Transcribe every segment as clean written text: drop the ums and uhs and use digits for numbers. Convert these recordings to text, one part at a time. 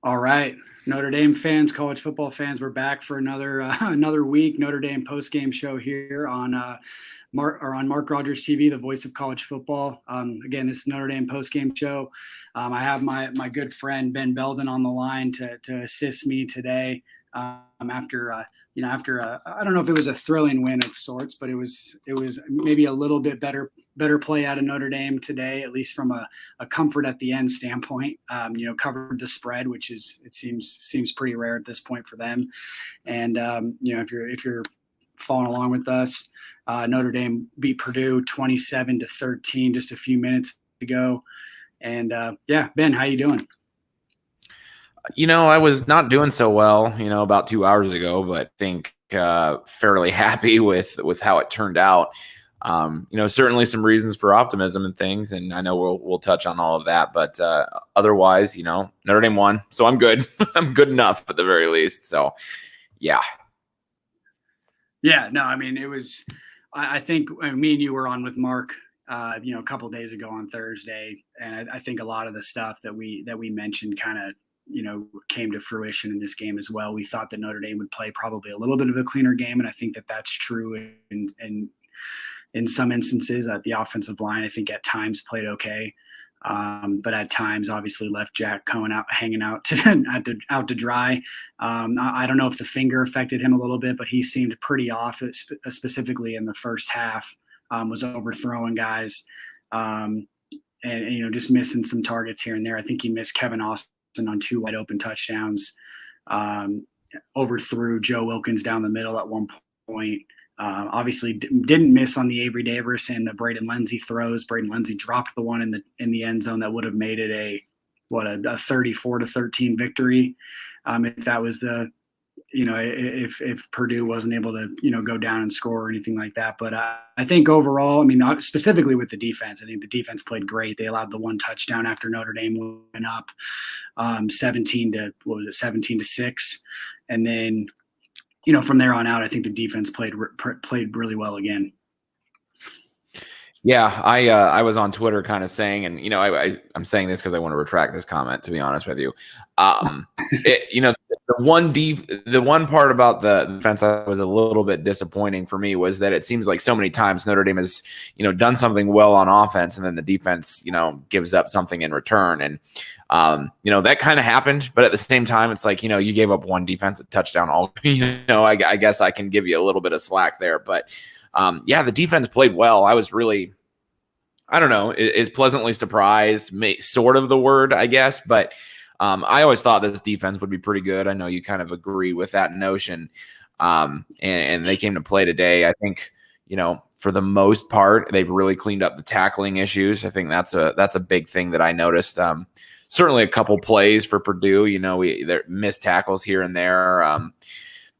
All right, Notre Dame fans, college football fans, we're back for another week. Notre Dame post-game show here on Mark Rogers TV, the voice of college football. Again, this is Notre Dame post-game show. I have my good friend Ben Belden on the line to assist me today. After I don't know if it was a thrilling win of sorts, but it was maybe a little bit better play out of Notre Dame today, at least from a comfort at the end standpoint. Covered the spread, which seems pretty rare at this point for them. And if you're following along with us, Notre Dame beat Purdue 27-13 just a few minutes ago. And Ben, how you doing? I was not doing so well, about 2 hours ago, but I think fairly happy with how it turned out. Certainly some reasons for optimism and things, and I know we'll touch on all of that. But otherwise, Notre Dame won, so I'm good. I'm good enough at the very least. So, yeah. Yeah, no, I mean, it was. I think me and you were on with Mark, a couple of days ago on Thursday, and I think a lot of the stuff that we mentioned kind of came to fruition in this game as well. We thought that Notre Dame would play probably a little bit of a cleaner game, and I think that that's true in some instances. At the offensive line, I think at times played okay, but at times obviously left Jack Cohen hanging out to dry. I don't know if the finger affected him a little bit, but he seemed pretty off, specifically in the first half. Was overthrowing guys, and just missing some targets here and there. I think he missed Kevin Austin on 2 wide open touchdowns, overthrew Joe Wilkins down the middle at one point. Obviously didn't miss on the Avery Davis and the Braden Lindsey throws. Braden Lindsey dropped the one in the end zone that would have made it a 34-13 victory. If that was if Purdue wasn't able to, go down and score or anything like that. But I think overall, I mean, specifically with the defense, I think the defense played great. They allowed the one touchdown after Notre Dame went up 17-6. And then, from there on out, I think the defense played really well again. Yeah, I was on Twitter kind of saying, and I'm saying this because I want to retract this comment, to be honest with you. The one part about the defense that was a little bit disappointing for me was that it seems like so many times Notre Dame has done something well on offense, and then the defense gives up something in return, and that kind of happened. But at the same time, it's like you gave up one defensive touchdown. I guess I can give you a little bit of slack there, but. The defense played well. I was really, I don't know, is pleasantly surprised, sort of the word, I guess. But I always thought this defense would be pretty good. I know you kind of agree with that notion. And they came to play today. I think, for the most part, they've really cleaned up the tackling issues. I think that's a big thing that I noticed. Certainly a couple plays for Purdue. There missed tackles here and there.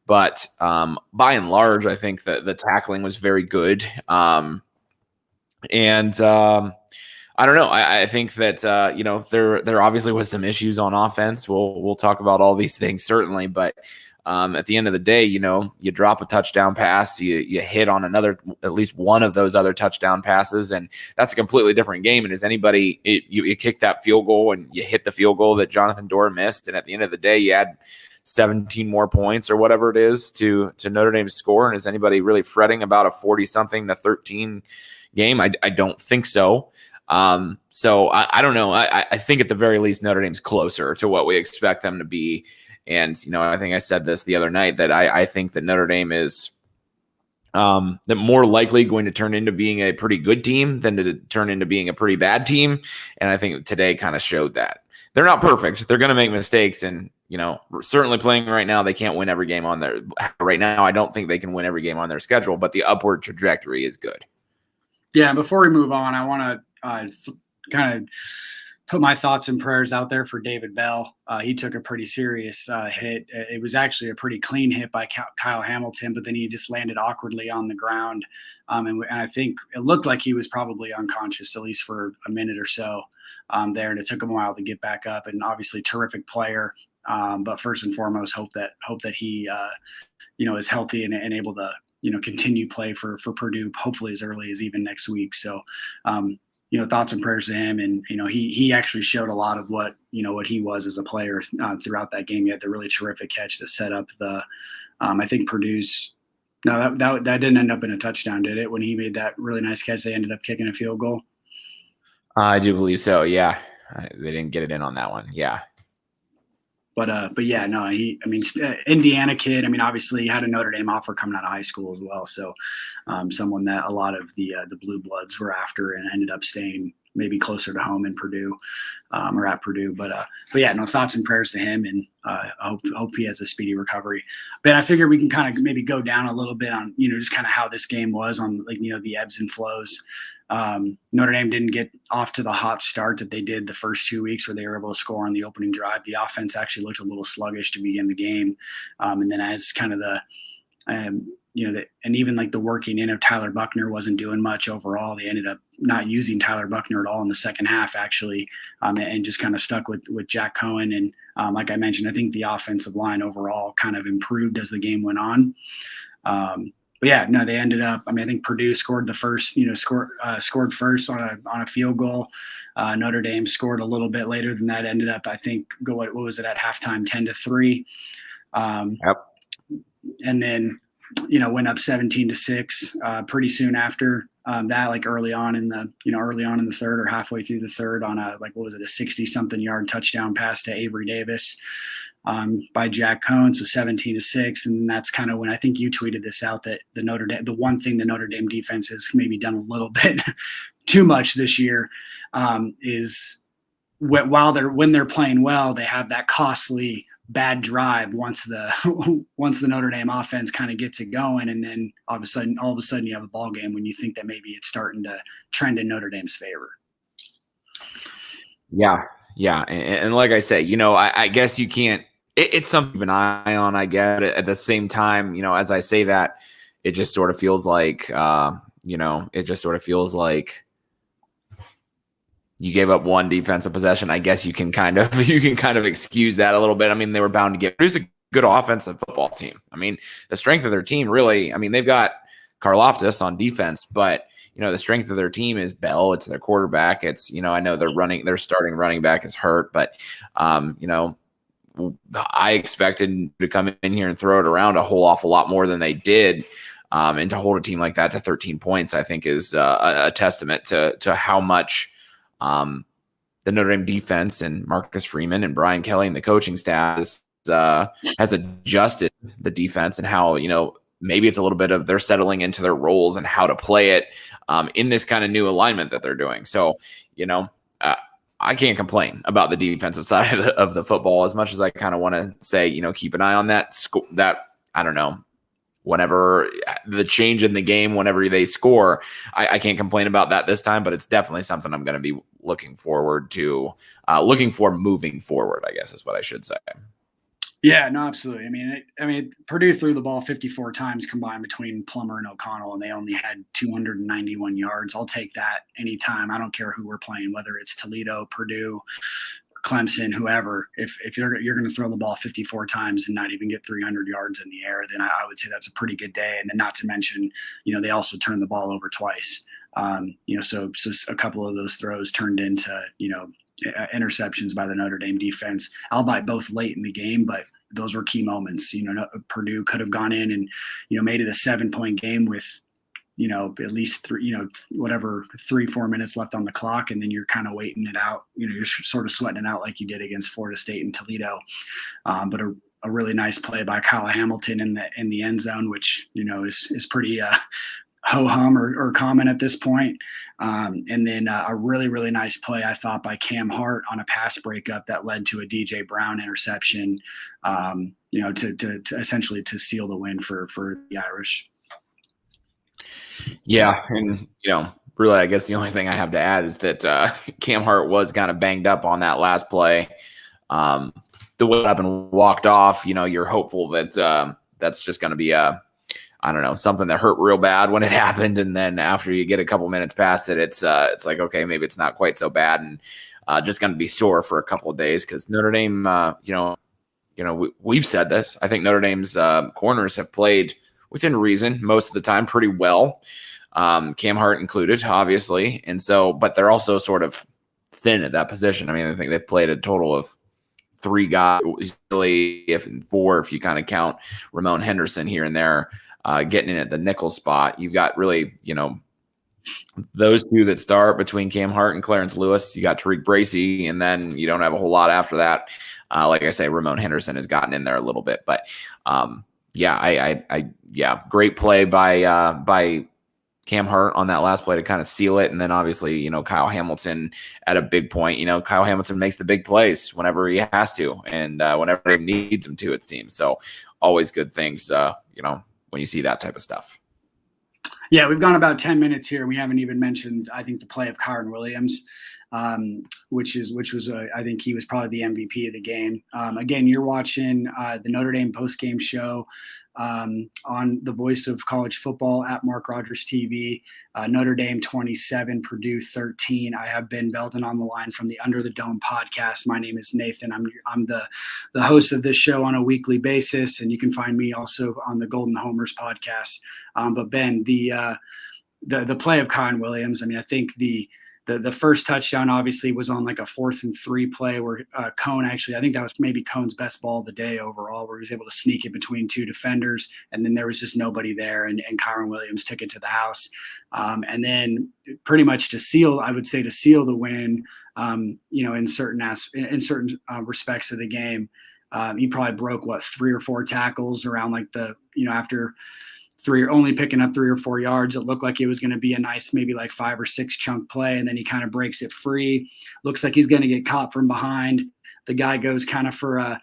But by and large, I think that the tackling was very good. I don't know. I think that there obviously was some issues on offense. We'll talk about all these things certainly, but at the end of the day, you drop a touchdown pass, you hit on at least one of those other touchdown passes, and that's a completely different game. And you kick that field goal and you hit the field goal that Jonathan Dorr missed, and at the end of the day, you add 17 more points or whatever it is to Notre Dame's score. And is anybody really fretting about a 40-something-13 game? I don't think so. So I don't know. I think at the very least, Notre Dame's closer to what we expect them to be. And, I think I said this the other night that I think that Notre Dame is that more likely going to turn into being a pretty good team than to turn into being a pretty bad team. And I think today kind of showed that. They're not perfect. They're going to make mistakes. And, certainly playing right now, they can't win every game on their – right now, I don't think they can win every game on their schedule, but the upward trajectory is good. Yeah, before we move on, I want to kind of put my thoughts and prayers out there for David Bell. He took a pretty serious hit. It was actually a pretty clean hit by Kyle Hamilton, but then he just landed awkwardly on the ground. And I think it looked like he was probably unconscious, at least for a minute or so there. And it took him a while to get back up. And obviously terrific player. But first and foremost, hope that he, is healthy and able to, continue play for Purdue, hopefully as early as even next week. So thoughts and prayers to him. And, he actually showed a lot of what he was as a player throughout that game. He had the really terrific catch that set up I think Purdue's, no, that didn't end up in a touchdown, did it? When he made that really nice catch, they ended up kicking a field goal. I do believe so. Yeah. They didn't get it in on that one. Yeah. But yeah, no, Indiana kid. Obviously he had a Notre Dame offer coming out of high school as well. So someone that a lot of the Blue Bloods were after and ended up staying maybe closer to home in Purdue or at Purdue. But yeah, no, thoughts and prayers to him, and I hope he has a speedy recovery. But I figure we can kind of maybe go down a little bit on, just kind of how this game was on, like, the ebbs and flows. Notre Dame didn't get off to the hot start that they did the first 2 weeks where they were able to score on the opening drive. The offense actually looked a little sluggish to begin the game. And then as kind of and even like the working in of Tyler Buckner wasn't doing much overall. They ended up not using Tyler Buckner at all in the second half, actually, and just kind of stuck with Jack Cohen. And like I mentioned, I think the offensive line overall kind of improved as the game went on. But yeah, no, they ended up. I think Purdue scored the first, scored first on a field goal. Notre Dame scored a little bit later than that. Ended up, I think, what was it at halftime, 10-3. Yep. And then, went up 17-6 pretty soon after that, like early on in the third or halfway through the third on a 60-something yard touchdown pass to Avery Davis. By Jack Cohen, so 17-6, and that's kind of when I think you tweeted this out, that the one thing the Notre Dame defense has maybe done a little bit too much this year is when they're playing well, they have that costly bad drive once the Notre Dame offense kind of gets it going, and then all of a sudden you have a ball game when you think that maybe it's starting to trend in Notre Dame's favor. Yeah. And like I say, I guess you can't. It's something to keep an eye on, I guess. At the same time, as I say that, it just sort of feels like, you gave up one defensive possession. I guess you can kind of excuse that a little bit. They were bound to get Purdue's a good offensive football team. The strength of their team really. They've got Karlaftis on defense, but the strength of their team is Bell. It's their quarterback. It's, I know their starting running back is hurt, but I expected to come in here and throw it around a whole awful lot more than they did. And to hold a team like that to 13 points, I think is a testament to how much the Notre Dame defense and Marcus Freeman and Brian Kelly and the coaching staff has adjusted the defense, and how, maybe it's a little bit of they're settling into their roles and how to play it in this kind of new alignment that they're doing. So, I can't complain about the defensive side of the football, as much as I kind of want to say, keep an eye on that. I don't know, whenever the change in the game, whenever they score, I can't complain about that this time, but it's definitely something I'm going to be looking for moving forward, I guess is what I should say. Yeah, no, absolutely. Purdue threw the ball 54 times combined between Plummer and O'Connell, and they only had 291 yards. I'll take that anytime. I don't care who we're playing, whether it's Toledo, Purdue, Clemson, whoever. If you're going to throw the ball 54 times and not even get 300 yards in the air, then I would say that's a pretty good day. And then not to mention, they also turned the ball over twice. So a couple of those throws turned into, interceptions by the Notre Dame defense, albeit both late in the game, but those were key moments. Purdue could have gone in and, made it a 7-point game with, at least 3-4 minutes left on the clock. And then you're kind of waiting it out. You're sort of sweating it out like you did against Florida State and Toledo. But a really nice play by Kyle Hamilton in the end zone, which, is pretty, ho-hum or common at this point. And then a really, really nice play, I thought, by Cam Hart on a pass breakup that led to a DJ Brown interception, to essentially to seal the win for the Irish. Yeah. And, really, I guess the only thing I have to add is that Cam Hart was kind of banged up on that last play. The way up and walked off, you're hopeful that that's just going to be something that hurt real bad when it happened. And then after you get a couple minutes past it, it's like, okay, maybe it's not quite so bad, and just going to be sore for a couple of days. Cause Notre Dame, we've said this, I think Notre Dame's corners have played within reason most of the time pretty well. Cam Hart included, obviously. And so, but they're also sort of thin at that position. I mean, I think they've played a total of 3 guys, really, if 4, if you kind of count Ramon Henderson here and there, getting in at the nickel spot. You've got really, those 2 that start between Cam Hart and Clarence Lewis. You got Tariq Bracy, and then you don't have a whole lot after that. Like I say, Ramon Henderson has gotten in there a little bit, but great play by Cam Hart on that last play to kind of seal it. And then obviously, Kyle Hamilton at a big point. Kyle Hamilton makes the big plays whenever he has to, and whenever he needs him to, it seems. So always good things, when you see that type of stuff. Yeah, we've gone about 10 minutes here. We haven't even mentioned, I think, the play of Kyren Williams, which was I think he was probably the MVP of the game. Again, you're watching the Notre Dame postgame show on the Voice of College Football at Mark Rogers TV. Notre Dame 27, Purdue 13. I have Ben Belden on the line from the Under the Dome podcast. My name is Nathan. I'm the host of this show on a weekly basis, and you can find me also on the Golden Homers podcast. But Ben, the play of Kyren Williams, I mean, I think the first touchdown obviously was on like a 4th and 3 play where Cone actually, I think that was maybe Cone's best ball of the day overall, where he was able to sneak it between 2 defenders, and then there was just nobody there, and Kyren Williams took it to the house. And then pretty much to seal the win, in certain respects of the game, he probably broke 3 or 4 tackles around like after only picking up 3 or 4 yards. It looked like it was going to be a nice, maybe like 5 or 6 chunk play. And then he kind of breaks it free. Looks like he's going to get caught from behind. The guy goes kind of for a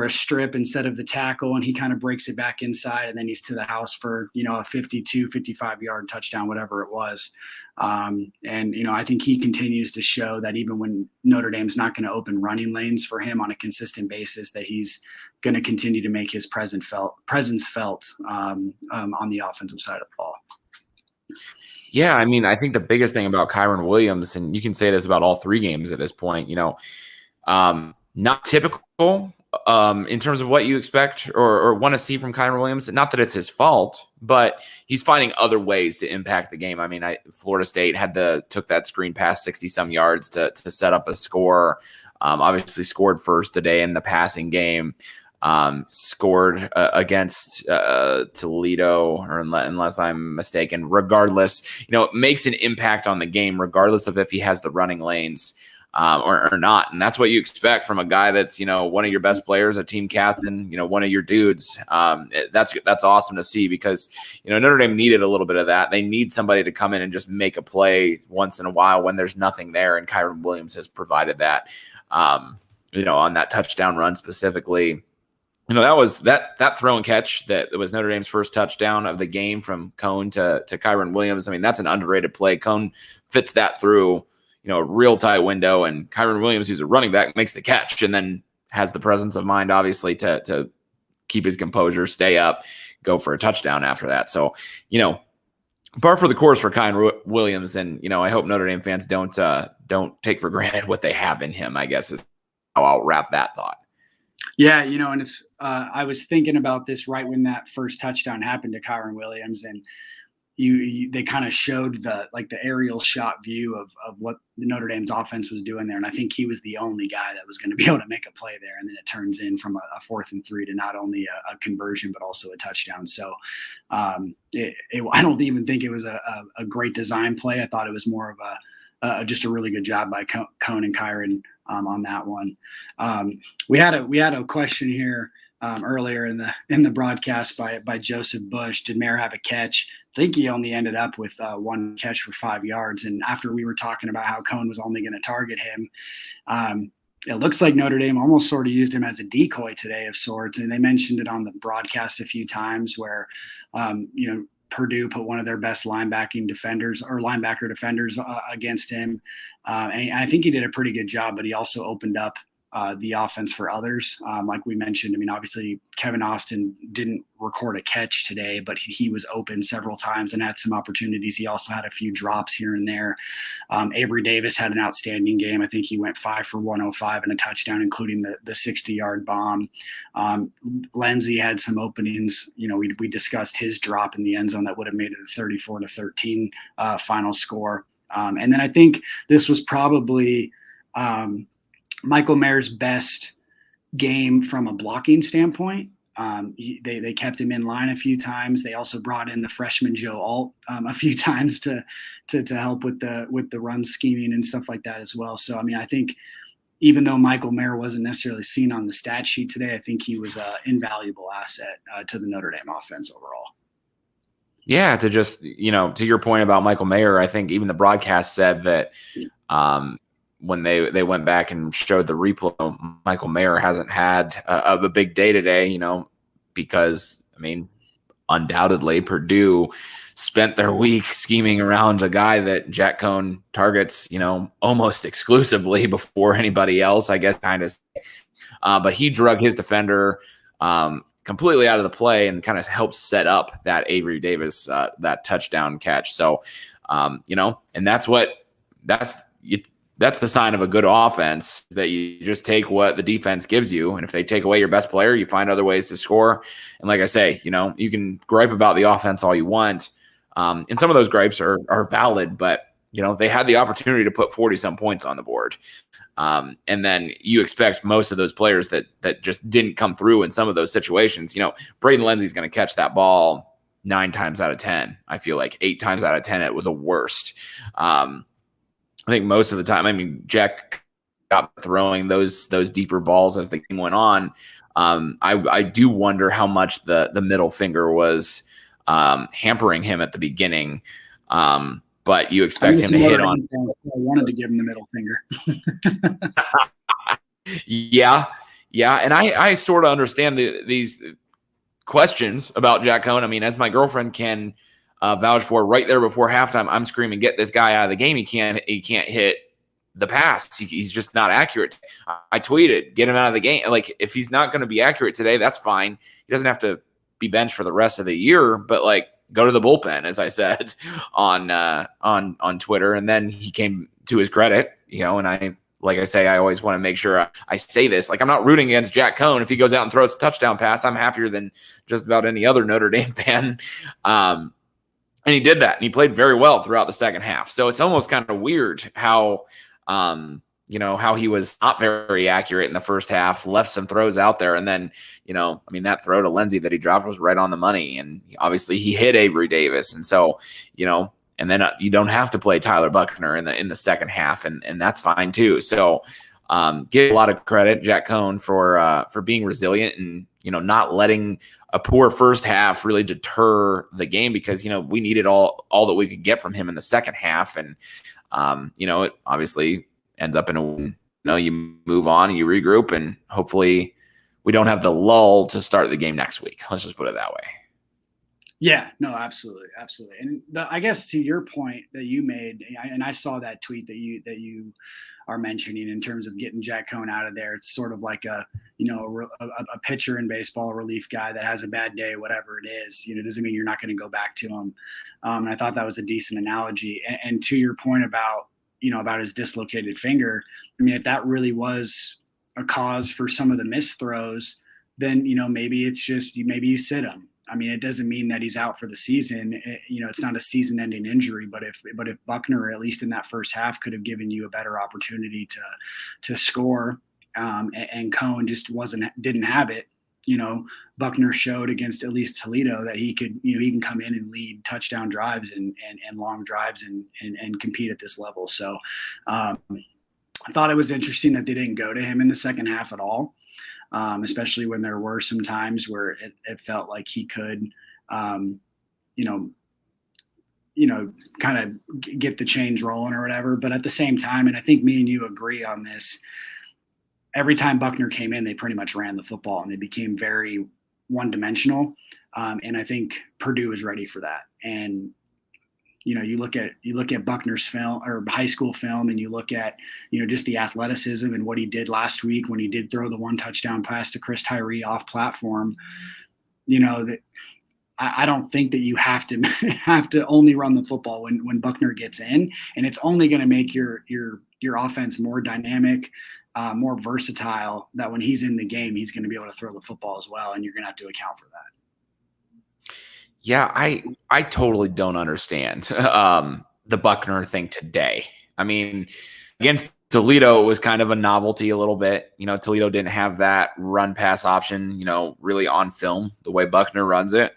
strip instead of the tackle, and he kind of breaks it back inside. And then he's to the house for, a 52, 55 yard touchdown, whatever it was. I think he continues to show that even when Notre Dame's not going to open running lanes for him on a consistent basis, that he's going to continue to make his presence felt on the offensive side of the ball. Yeah, I mean, I think the biggest thing about Kyren Williams, and you can say this about all 3 games at this point, not typical in terms of what you expect or want to see from Kyren Williams. Not that it's his fault, but he's finding other ways to impact the game. I mean, Florida State took that screen pass 60-some yards to set up a score. Obviously scored first today in the passing game. Scored against Toledo, or unless I'm mistaken. Regardless, it makes an impact on the game, regardless of if he has the running lanes or not. And that's what you expect from a guy that's, one of your best players, a team captain, one of your dudes. That's awesome to see, because, Notre Dame needed a little bit of that. They need somebody to come in and just make a play once in a while when there's nothing there. And Kyren Williams has provided that, on that touchdown run specifically. That was that throw and catch that was Notre Dame's first touchdown of the game from Cone to Kyren Williams. I mean, that's an underrated play. Cone fits that through, a real tight window, and Kyren Williams, who's a running back, makes the catch and then has the presence of mind, obviously, to keep his composure, stay up, go for a touchdown after that. So, par for the course for Kyren Williams, and I hope Notre Dame fans don't take for granted what they have in him, I guess is how I'll wrap that thought. Yeah, and it's I was thinking about this right when that first touchdown happened to Kyren Williams, and they kind of showed the aerial shot view of what the Notre Dame's offense was doing there, and I think he was the only guy that was going to be able to make a play there, and then it turns in from a 4th and 3 to not only a conversion but also a touchdown. So I don't even think it was a great design play. I thought it was more of just a really good job by Cone and Kyren on that one. We had a question here earlier in the broadcast by Joseph Bush. Did Mayer have a catch? I think he only ended up with 1 catch for 5 yards. And after we were talking about how Cone was only going to target him, it looks like Notre Dame almost sort of used him as a decoy today of sorts. And they mentioned it on the broadcast a few times where, Purdue put one of their best linebacker defenders against him. And I think he did a pretty good job, but he also opened up the offense for others. Like we mentioned, I mean, obviously Kevin Austin didn't record a catch today, but he was open several times and had some opportunities. He also had a few drops here and there. Avery Davis had an outstanding game. I think he went 5 for 105 and a touchdown, including the 60-yard bomb. Lindsey had some openings. You know, we discussed his drop in the end zone that would have made it a 34-13 final score. And then I think this was probably Michael Mayer's best game from a blocking standpoint. They kept him in line a few times. They also brought in the freshman Joe Alt a few times to help with the run scheming and stuff like that as well. So I mean, I think even though Michael Mayer wasn't necessarily seen on the stat sheet today, I think he was an invaluable asset to the Notre Dame offense overall. Yeah, to just, to your point about Michael Mayer, I think even the broadcast said that when they went back and showed the replay, Michael Mayer hasn't had a big day today, because, I mean, undoubtedly Purdue spent their week scheming around a guy that Jack Cohn targets, almost exclusively before anybody else, I guess, kind of. But he drug his defender completely out of the play and kind of helped set up that Avery Davis, that touchdown catch. So, and that's the sign of a good offense, that you just take what the defense gives you. And if they take away your best player, you find other ways to score. And like I say, you can gripe about the offense all you want. And some of those gripes are valid, but they had the opportunity to put 40-some points on the board. And then you expect most of those players that just didn't come through in some of those situations. Braden Lindsey's going to catch that ball 9 times out of 10. I feel like 8 times out of 10 it was the worst. I think most of the time, I mean, Jack got throwing those deeper balls as the game went on. I do wonder how much the middle finger was hampering him at the beginning. But you expect him to hit on. I wanted to give him the middle finger. Yeah. And I sort of understand these questions about Jack Cohn. I mean, as my girlfriend can vouch for, right there before halftime, I'm screaming, "Get this guy out of the game. He can't hit the pass. He's just not accurate." I tweeted, "Get him out of the game." Like, if he's not going to be accurate today, that's fine. He doesn't have to be benched for the rest of the year, but like, go to the bullpen, as I said on Twitter. And then he came to his credit, and I always want to make sure I say this. Like, I'm not rooting against Jack Cohn. If he goes out and throws a touchdown pass, I'm happier than just about any other Notre Dame fan. And he did that, and he played very well throughout the second half. So it's almost kind of weird how he was not very accurate in the first half, left some throws out there. And then, that throw to Lindsey that he dropped was right on the money. And obviously he hit Avery Davis. And so, and then you don't have to play Tyler Buckner in the second half, and that's fine too. So give a lot of credit, Jack Cohn, for being resilient and, not letting a poor first half really deter the game, because, we needed all that we could get from him in the second half. And, it obviously ends up in you move on, you regroup, and hopefully we don't have the lull to start the game next week. Let's just put it that way. Yeah, no, absolutely. And I guess to your point that you made, and I saw that tweet that you are mentioning in terms of getting Jack Cohn out of there. It's sort of like a pitcher in baseball, a relief guy that has a bad day, whatever it is. It doesn't mean you're not going to go back to him. And I thought that was a decent analogy. And to your point about his dislocated finger, I mean, if that really was a cause for some of the missed throws, then maybe it's just maybe you sit him. I mean, it doesn't mean that he's out for the season. It's not a season-ending injury, but if Buckner, at least in that first half, could have given you a better opportunity to score, and Cohn just didn't have it. Buckner showed against at least Toledo that he can come in and lead touchdown drives and long drives and compete at this level. So I thought it was interesting that they didn't go to him in the second half at all. Especially when there were some times where it felt like he could, kind of get the chains rolling or whatever. But at the same time, and I think me and you agree on this, every time Buckner came in, they pretty much ran the football and they became very one-dimensional. And I think Purdue was ready for that. And, you look at Buckner's film or high school film, and you look at, just the athleticism and what he did last week when he did throw the 1 touchdown pass to Chris Tyree off platform. That I don't think that you have to only run the football when Buckner gets in, and it's only going to make your offense more dynamic, more versatile. That when he's in the game, he's going to be able to throw the football as well, and you're going to have to account for that. Yeah, I totally don't understand the Buckner thing today. I mean, against Toledo, it was kind of a novelty a little bit. Toledo didn't have that run pass option, really on film the way Buckner runs it.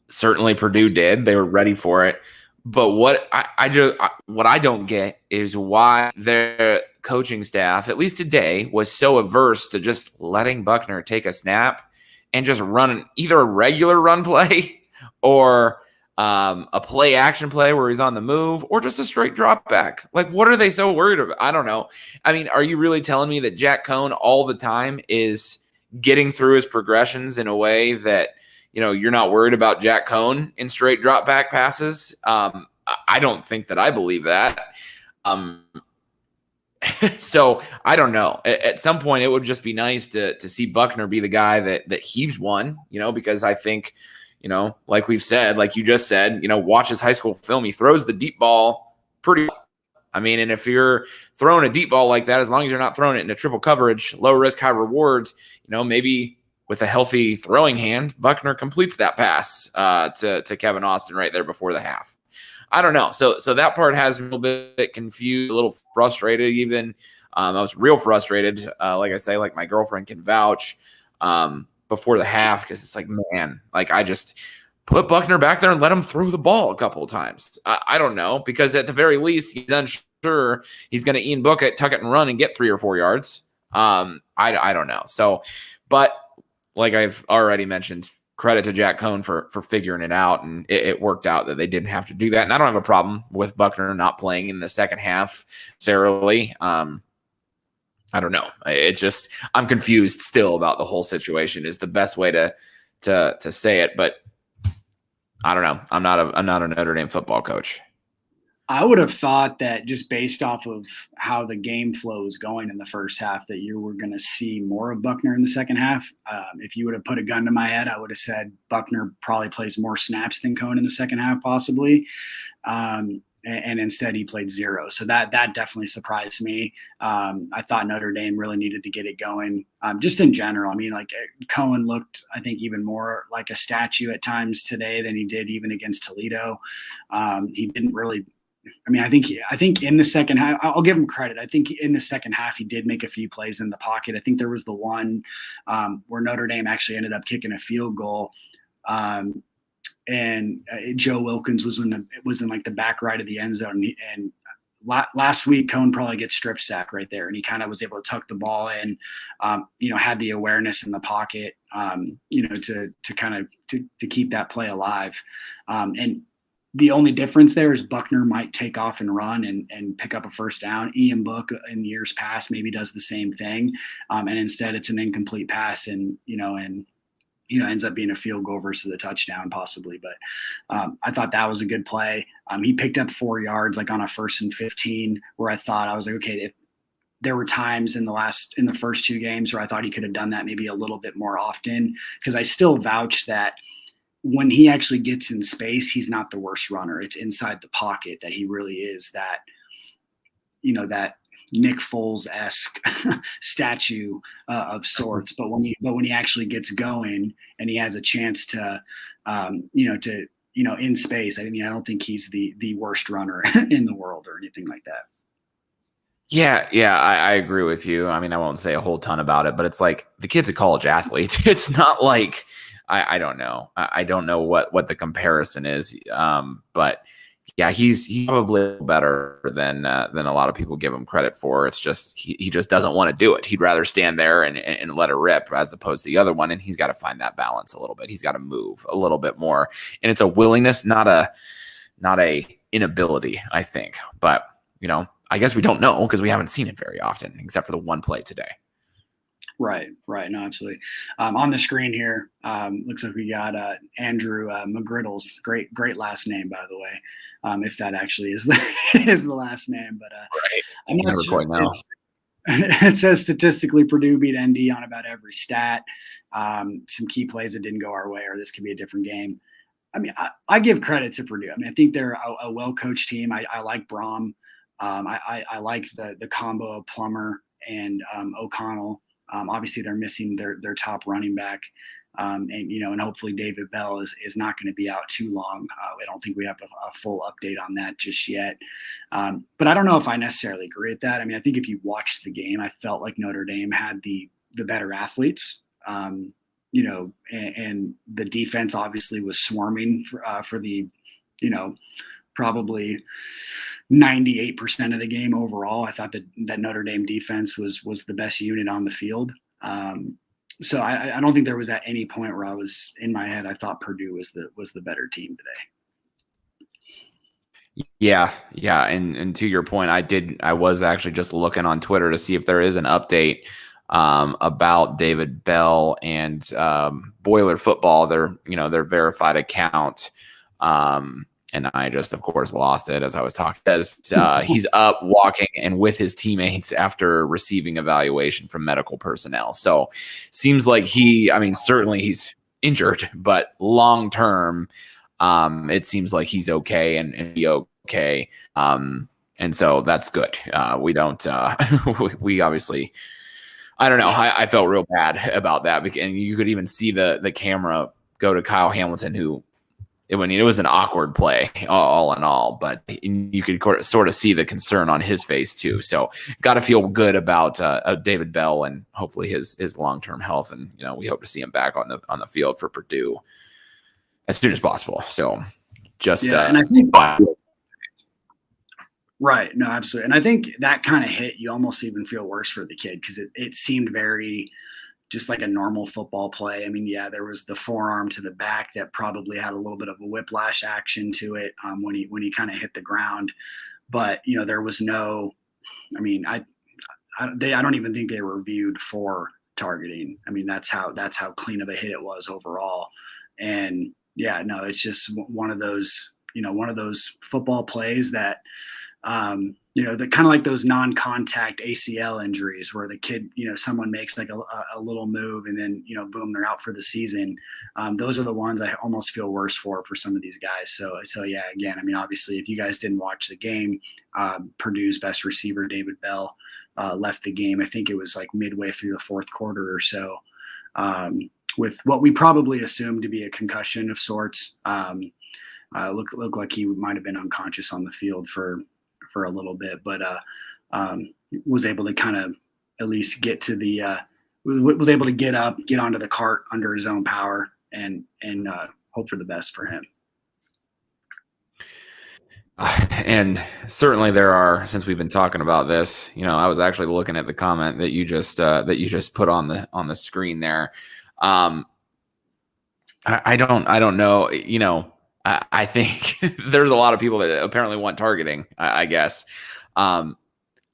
Certainly Purdue did. They were ready for it. But what I don't get is why their coaching staff, at least today, was so averse to just letting Buckner take a snap and just run either a regular run play or a play action play where he's on the move, or just a straight drop back. Like, what are they so worried about? I don't know. I mean, are you really telling me that Jack Cohn all the time is getting through his progressions in a way that, you're not worried about Jack Cohn in straight drop back passes? I don't think that I believe that. So I don't know. At some point, it would just be nice to see Buckner be the guy that heaves one, because I think, like we've said, like you just said, watch his high school film. He throws the deep ball pretty well. I mean, and if you're throwing a deep ball like that, as long as you're not throwing it into triple coverage, low risk, high rewards, maybe with a healthy throwing hand, Buckner completes that pass to Kevin Austin right there before the half. I don't know. So that part has me a little bit confused, a little frustrated even. I was real frustrated. Like I say, like my girlfriend can vouch before the half, because it's like, man, like I just put Buckner back there and let him throw the ball a couple of times. I don't know, because at the very least, he's unsure he's going to Ian Book it, tuck it and run and get 3 or 4 yards. I don't know. So, but like I've already mentioned, credit to Jack Cohn for figuring it out, and it worked out that they didn't have to do that. And I don't have a problem with Buckner not playing in the second half necessarily. I don't know. I'm confused still about the whole situation is the best way to say it, but I don't know. I'm not a Notre Dame football coach. I would have thought that just based off of how the game flow was going in the first half, that you were going to see more of Buckner in the second half. If you would have put a gun to my head, I would have said Buckner probably plays more snaps than Cohn in the second half, possibly. And instead he played 0. So that definitely surprised me. I thought Notre Dame really needed to get it going. Just in general, I mean, like Cohen looked, I think, even more like a statue at times today than he did even against Toledo. He didn't really, I mean, I think in the second half, I'll give him credit. I think in the second half, he did make a few plays in the pocket. I think there was the one where Notre Dame actually ended up kicking a field goal. And Joe Wilkins was in like the back right of the end zone. And last week, Cohn probably gets strip sack right there. And he kind of was able to tuck the ball in, had the awareness in the pocket, to keep that play alive. And the only difference there is Buckner might take off and run and pick up a first down. Ian Book in years past maybe does the same thing. And instead it's an incomplete pass and ends up being a field goal versus a touchdown possibly. But I thought that was a good play. He picked up 4 yards, like on a 1st and 15, where I was like, okay, if there were times in the first 2 games where I thought he could have done that maybe a little bit more often, because I still vouch that when he actually gets in space, he's not the worst runner. It's inside the pocket that he really is that Nick Foles-esque statue of sorts. But when he actually gets going and he has a chance to, in space, I mean, I don't think he's the worst runner in the world or anything like that. Yeah, I agree with you. I mean, I won't say a whole ton about it, but it's like the kid's a college athlete. It's not like I don't know. I don't know what the comparison is, but yeah, he's probably better than a lot of people give him credit for. It's just he just doesn't want to do it. He'd rather stand there and let it rip as opposed to the other one. And he's got to find that balance a little bit. He's got to move a little bit more, and it's a willingness, not a inability, I think. But I guess we don't know because we haven't seen it very often, except for the one play today. Right. No, absolutely. On the screen here, looks like we got Andrew McGriddles. Great last name, by the way. If that actually is the is the last name, but Right. I'm You not never sure. quite know. It says statistically Purdue beat ND on about every stat. Some key plays that didn't go our way, or this could be a different game. I mean, I give credit to Purdue. I mean, I think they're a well-coached team. I like Brom. I like the combo of Plummer and O'Connell. Obviously, they're missing their top running back, and hopefully David Bell is not going to be out too long. I don't think we have a full update on that just yet. But I don't know if I necessarily agree with that. I mean, I think if you watched the game, I felt like Notre Dame had the better athletes. And the defense obviously was swarming for the, probably 98% of the game overall. I thought that Notre Dame defense was the best unit on the field. So I don't think there was at any point where I was in my head, I thought Purdue was the better team today. Yeah. And to your point, I was actually just looking on Twitter to see if there is an update about David Bell and Boiler Football, their verified account. And I just, of course, lost it as I was talking. As he's up walking and with his teammates after receiving evaluation from medical personnel. So seems like certainly he's injured, but long term, it seems like he's okay and be okay. And so that's good. We don't, we obviously, I don't know. I felt real bad about that. And you could even see the camera go to Kyle Hamilton, who, it was an awkward play all in all, but you could sort of see the concern on his face too. So got to feel good about David Bell and hopefully his long-term health. And, we hope to see him back on the field for Purdue as soon as possible. So just, and I think, right. No, absolutely. And I think that kind of hit, you almost even feel worse for the kid because it seemed very just like a normal football play. I mean, yeah, there was the forearm to the back that probably had a little bit of a whiplash action to it when he kind of hit the ground. But, there was no, I mean, I don't even think they were viewed for targeting. I mean, that's how clean of a hit it was overall. And yeah, no, it's just one of those football plays that, the kind of like those non-contact ACL injuries where the kid, someone makes like a little move and then, boom, they're out for the season. Those are the ones I almost feel worse for some of these guys. So yeah, again, I mean, obviously if you guys didn't watch the game, Purdue's best receiver, David Bell, left the game. I think it was like midway through the fourth quarter or so, with what we probably assumed to be a concussion of sorts. Looked like he might have been unconscious on the field for a little bit, but was able to kind of at least get to was able to get up, get onto the cart under his own power, and hope for the best for him. And certainly there are, since we've been talking about this, I was actually looking at the comment that you just put on the screen there. I don't know, I think there's a lot of people that apparently want targeting, I guess. I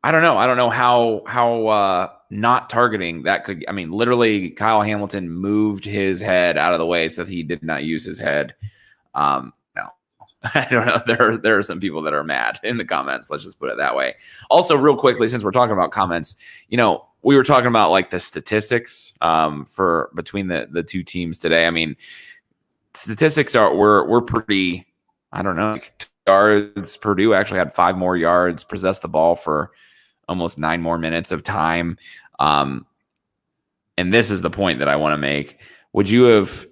don't know how not targeting that could, I mean, literally Kyle Hamilton moved his head out of the way so that he did not use his head. No, I don't know. There are some people that are mad in the comments. Let's just put it that way. Also, real quickly, since we're talking about comments, we were talking about like the statistics for between the two teams today. I mean, statistics were pretty, I don't know, like yards. Purdue actually had 5 more yards, possessed the ball for almost 9 more minutes of time. And this is the point that I want to make. Would you have,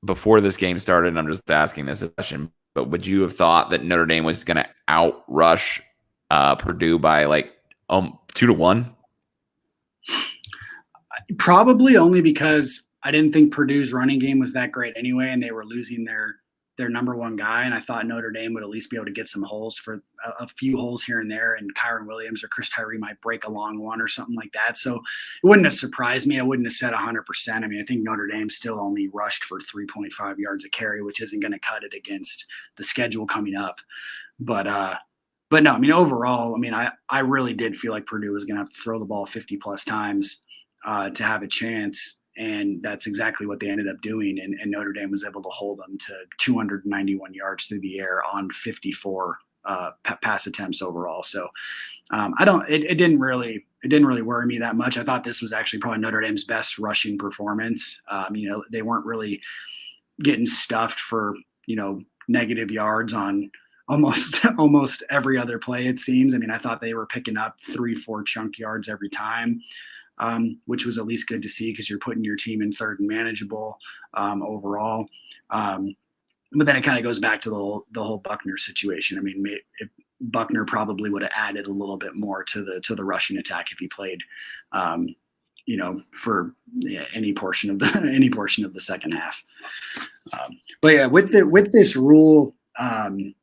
before this game started, and I'm just asking this question, but would you have thought that Notre Dame was going to outrush Purdue by like 2-1? Probably only because I didn't think Purdue's running game was that great anyway, and they were losing their number one guy. And I thought Notre Dame would at least be able to get some holes for a few holes here and there. And Kyron Williams or Chris Tyree might break a long one or something like that. So it wouldn't have surprised me. I wouldn't have said 100%. I mean, I think Notre Dame still only rushed for 3.5 yards a carry, which isn't going to cut it against the schedule coming up. But no, I mean, overall, I mean, I really did feel like Purdue was going to have to throw the ball 50 plus times. to have a chance. And that's exactly what they ended up doing. And Notre Dame was able to hold them to 291 yards through the air on 54 pass attempts overall. So it didn't really worry me that much. I thought this was actually probably Notre Dame's best rushing performance. They weren't really getting stuffed for, negative yards on almost every other play, it seems. I mean, I thought they were picking up 3-4 chunk yards every time. Which was at least good to see because you're putting your team in third and manageable overall. But then it kind of goes back to the whole Buckner situation. I mean, if Buckner probably would have added a little bit more to the rushing attack if he played, for any portion of the second half. But yeah, with this rule thing,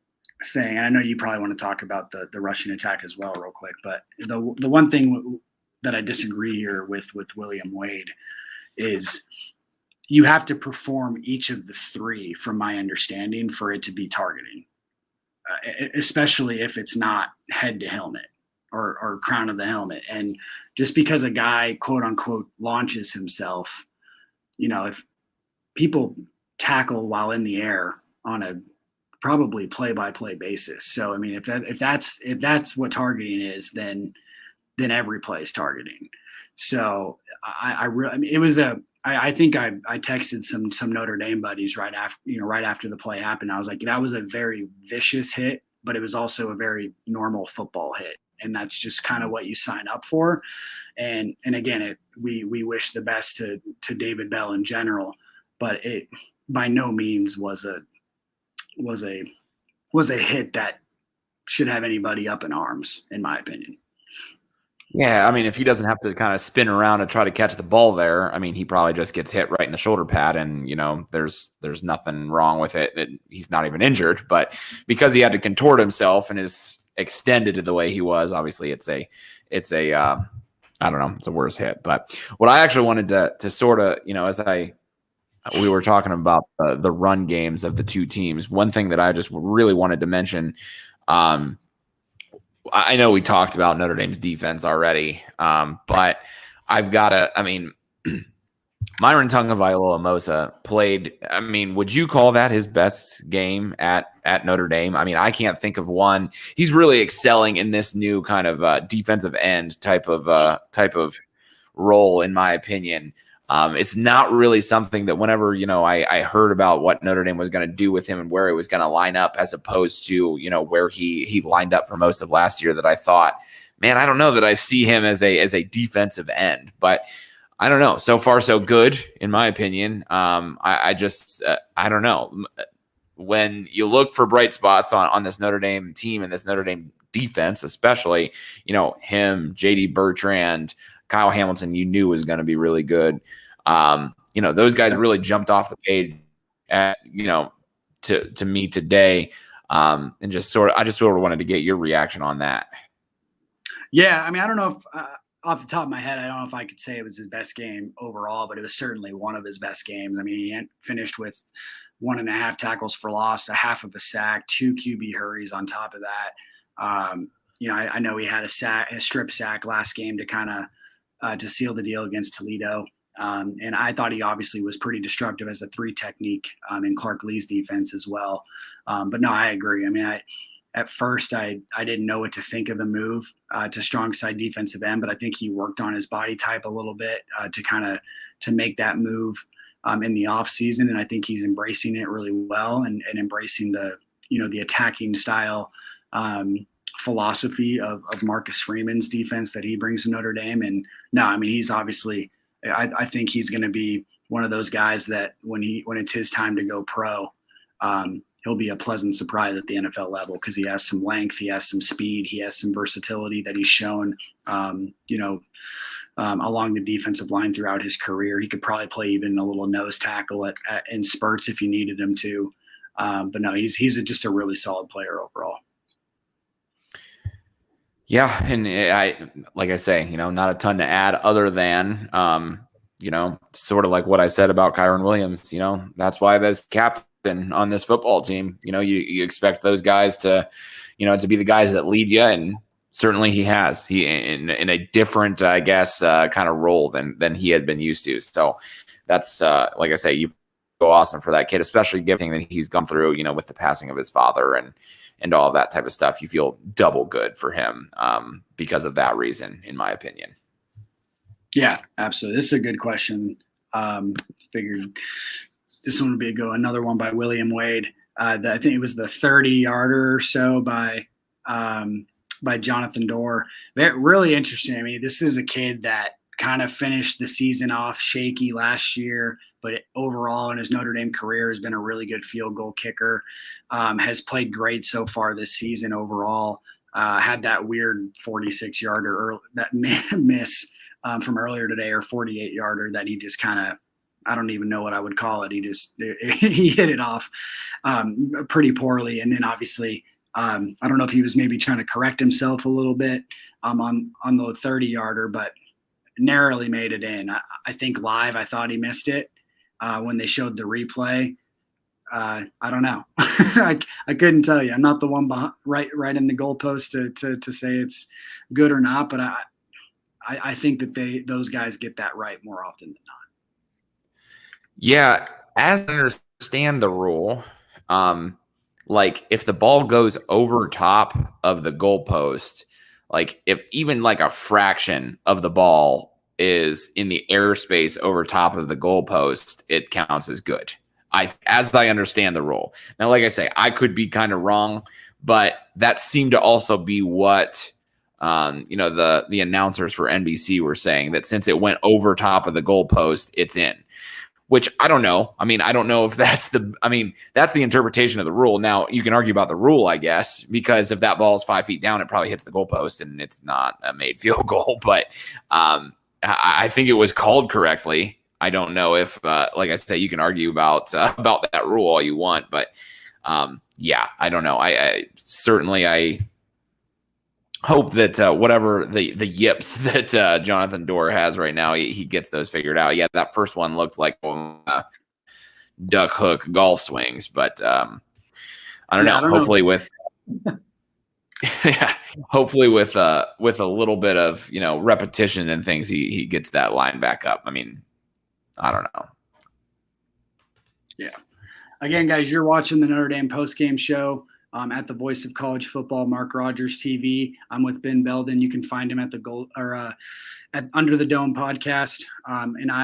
and I know you probably want to talk about the rushing attack as well, real quick. But the one thing that I disagree here with William Wade is you have to perform each of the three, from my understanding, for it to be targeting, especially if it's not head to helmet or crown of the helmet. And just because a guy, quote unquote, launches himself, if people tackle while in the air on a probably play-by-play basis. So, I mean, if that's what targeting is, then every play is targeting. So I think I texted some Notre Dame buddies right after the play happened. I was like, that was a very vicious hit, but it was also a very normal football hit. And that's just kind of what you sign up for. And again, we wish the best to David Bell in general, but it by no means was a hit that should have anybody up in arms, in my opinion. Yeah, I mean, if he doesn't have to kind of spin around and try to catch the ball there, I mean, he probably just gets hit right in the shoulder pad, and there's nothing wrong with it. He's not even injured, but because he had to contort himself and is extended to the way he was, obviously it's a I don't know, it's a worse hit. But what I actually wanted to sort of, as we were talking about the run games of the two teams, one thing that I just really wanted to mention. I know we talked about Notre Dame's defense already, but I've got to, Myron Tagovailoa played, would you call that his best game at Notre Dame? I mean, I can't think of one. He's really excelling in this new kind of defensive end type of role, in my opinion. It's not really something that whenever, I heard about what Notre Dame was going to do with him and where it was going to line up, as opposed to, where he lined up for most of last year, that I thought, man, I don't know that I see him as a defensive end, but I don't know. So far, so good, in my opinion. I don't know. When you look for bright spots on this Notre Dame team and this Notre Dame defense, especially, him, JD Bertrand, Kyle Hamilton, you knew was going to be really good. Those guys really jumped off the page to me today. And I just sort of wanted to get your reaction on that. Yeah. I mean, I don't know if off the top of my head, I don't know if I could say it was his best game overall, but it was certainly one of his best games. I mean, he finished with 1.5 tackles for loss, a half of a sack, 2 QB hurries on top of that. I know he had a strip sack last game to kind of, to seal the deal against Toledo. And I thought he obviously was pretty destructive as a 3 technique in Clark Lee's defense as well. But no, I agree. I mean, at first I didn't know what to think of the move to strong side defensive end, but I think he worked on his body type a little bit to make that move in the off season. And I think he's embracing it really well and embracing the attacking style philosophy of Marcus Freeman's defense that he brings to Notre Dame. And no, I mean, he's obviously, I think he's going to be one of those guys that when it's his time to go pro, he'll be a pleasant surprise at the NFL level, because he has some length, he has some speed, he has some versatility that he's shown, along the defensive line throughout his career. He could probably play even a little nose tackle in spurts if you needed him to. But no, he's just a really solid player overall. Yeah, and like I say, not a ton to add other than, sort of like what I said about Kyron Williams. That's why that's captain on this football team. You expect those guys to, to be the guys that lead you, and Certainly he has. He in a different, I guess, kind of role than he had been used to. So that's like I say, you go awesome for that kid, especially given that he's gone through, with the passing of his father and all of that type of stuff. You feel double good for him because of that reason, in my opinion. Yeah, absolutely. This is a good question. Figured this one would be another one by William Wade. I think it was the 30-yarder or so by Jonathan Dorr. Really interesting. I mean, this is a kid that kind of finished the season off shaky last year, but overall in his Notre Dame career has been a really good field goal kicker. Has played great so far this season overall. Had that weird 46-yarder that miss from earlier today, or 48-yarder that he just kind of, I don't even know what I would call it. He hit it off pretty poorly. And then obviously, I don't know if he was maybe trying to correct himself a little bit on the 30-yarder, but narrowly made it in. I think live, I thought he missed it when they showed the replay. I don't know. I couldn't tell you. I'm not the one right in the goalpost to say it's good or not, but I think that those guys get that right more often than not. Yeah, as I understand the rule, like if the ball goes over top of the goalpost, like if even like a fraction of the ball is in the airspace over top of the goalpost, it counts as good. As I understand the rule. Now, like I say, I could be kind of wrong, but that seemed to also be what the announcers for NBC were saying, that since it went over top of the goalpost, it's in. Which I don't know. I mean, I don't know if that's that's the interpretation of the rule. Now, you can argue about the rule, I guess, because if that ball is 5 feet down, it probably hits the goalpost and it's not a made field goal. But I think it was called correctly. I don't know if, like I said, you can argue about that rule all you want. But yeah, I don't know. I certainly hope that whatever the yips that Jonathan Dorr has right now, he gets those figured out. Yeah, that first one looked like duck hook golf swings, but I don't know. Hopefully with hopefully with a little bit of repetition and things, he gets that line back up. I mean, I don't know. Yeah. Again, guys, you're watching the Notre Dame postgame show. At the Voice of College Football, Mark Rogers TV. I'm with Ben Belden. You can find him at at Under the Dome podcast.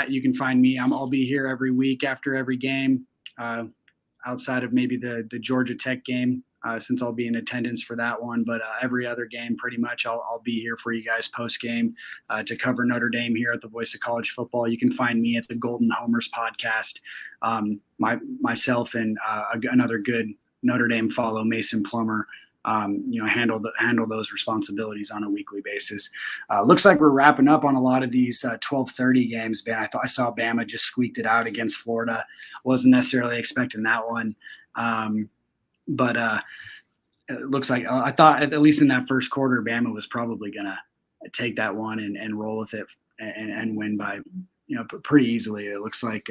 You can find me. I'll be here every week after every game, outside of maybe the Georgia Tech game, since I'll be in attendance for that one. But every other game, pretty much, I'll be here for you guys post game to cover Notre Dame here at the Voice of College Football. You can find me at the Golden Homers podcast. Myself and another good Notre Dame follow, Mason Plummer, handle those responsibilities on a weekly basis. Looks like we're wrapping up on a lot of these 12:30 games. Ben, I saw Bama just squeaked it out against Florida. Wasn't necessarily expecting that one, but it looks like I thought at least in that first quarter, Bama was probably gonna take that one and roll with it and win by pretty easily. It looks like